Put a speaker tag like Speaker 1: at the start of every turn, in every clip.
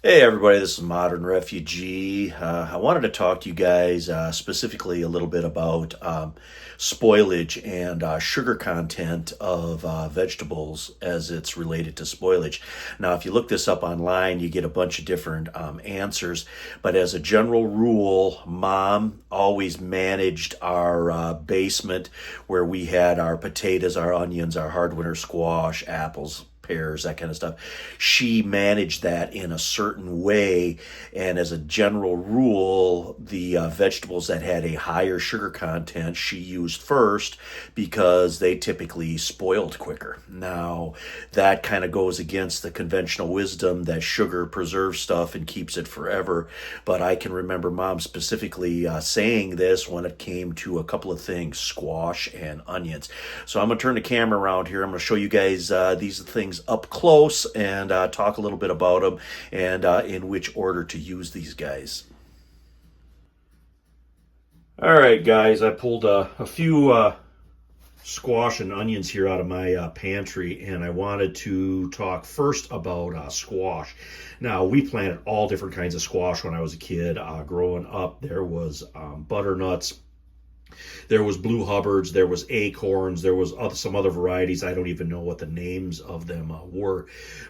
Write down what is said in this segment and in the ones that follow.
Speaker 1: Hey everybody, this is Modern Refugee. I wanted to talk to you guys specifically a little bit about spoilage and sugar content of vegetables as it's related to spoilage. Now, if you look this up online, you get a bunch of different answers, but as a general rule, Mom always managed our basement where we had our potatoes, our onions, our hard winter squash, apples, pears, that kind of stuff. She managed that in a certain way, and as a general rule, the vegetables that had a higher sugar content she used first because they typically spoiled quicker. Now, that kind of goes against the conventional wisdom that sugar preserves stuff and keeps it forever, but I can remember Mom specifically saying this when it came to a couple of things, squash and onions. So I'm going to turn the camera around here. I'm going to show you guys these things up close and talk a little bit about them and in which order to use these guys. All right, guys, I pulled a few squash and onions here out of my pantry, and I wanted to talk first about squash. Now, we planted all different kinds of squash when I was a kid. Growing up, there was butternuts, there was blue hubbards, there was acorns, there was some other varieties. I don't even know what the names of them were.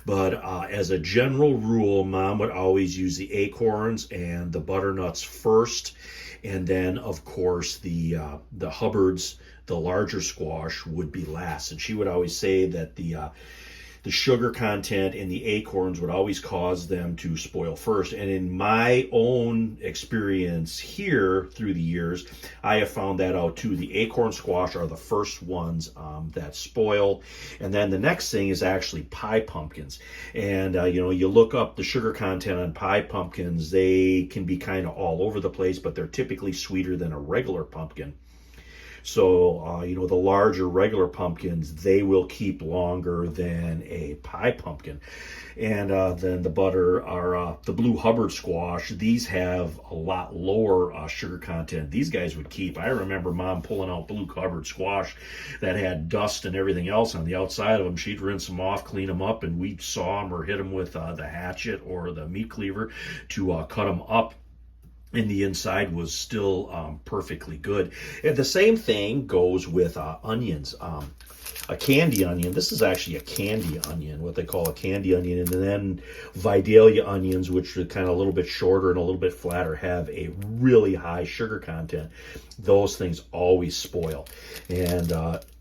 Speaker 1: But as a general rule, Mom would always use the acorns and the butternuts first. And then, of course, the hubbards, the larger squash, would be last. And she would always say that the sugar content in the acorns would always cause them to spoil first. And in my own experience here through the years, I have found that out too. The acorn squash are the first ones that spoil. And then the next thing is actually pie pumpkins. And, you look up the sugar content on pie pumpkins, they can be kind of all over the place, but they're typically sweeter than a regular pumpkin. So, the larger regular pumpkins, they will keep longer than a pie pumpkin. And then the blue Hubbard squash, these have a lot lower sugar content. These guys would keep. I remember Mom pulling out blue Hubbard squash that had dust and everything else on the outside of them. She'd rinse them off, clean them up, and we'd saw them or hit them with the hatchet or the meat cleaver to cut them up, and the inside was still perfectly good. And the same thing goes with onions. A candy onion, this is actually a candy onion, what they call a candy onion. And then Vidalia onions, which are kind of a little bit shorter and a little bit flatter, have a really high sugar content. Those things always spoil. And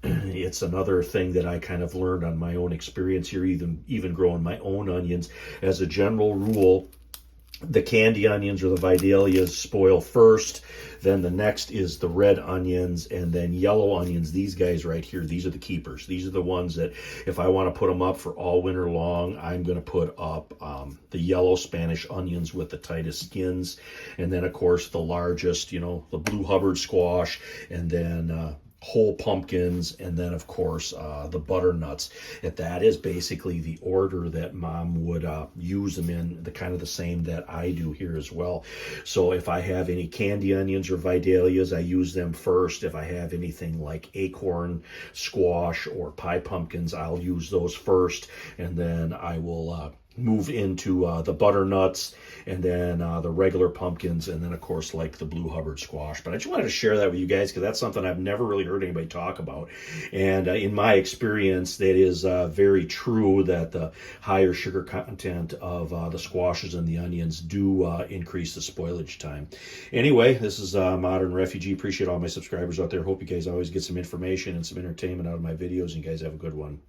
Speaker 1: it's another thing that I kind of learned on my own experience here, even growing my own onions. As a general rule, the candy onions or the Vidalias spoil first. Then the next is the red onions, and then yellow onions. These guys right here, these are the keepers. These are the ones that if I want to put them up for all winter long, I'm going to put up the yellow Spanish onions with the tightest skins. And then, of course, the largest, the blue Hubbard squash, and then whole pumpkins, and then of course the butternuts. That is basically the order that Mom would use them in, the kind of the same that I do here as well. So if I have any candy onions or Vidalias, I use them first. If I have anything like acorn squash or pie pumpkins, I'll use those first, and then I will move into the butternuts, and then the regular pumpkins, and then of course like the blue Hubbard squash. But I just wanted to share that with you guys because that's something I've never really heard anybody talk about. And in my experience, that is very true that the higher sugar content of the squashes and the onions do increase the spoilage time. Anyway, this is Modern Refugee. Appreciate all my subscribers out there. Hope you guys always get some information and some entertainment out of my videos, and you guys have a good one.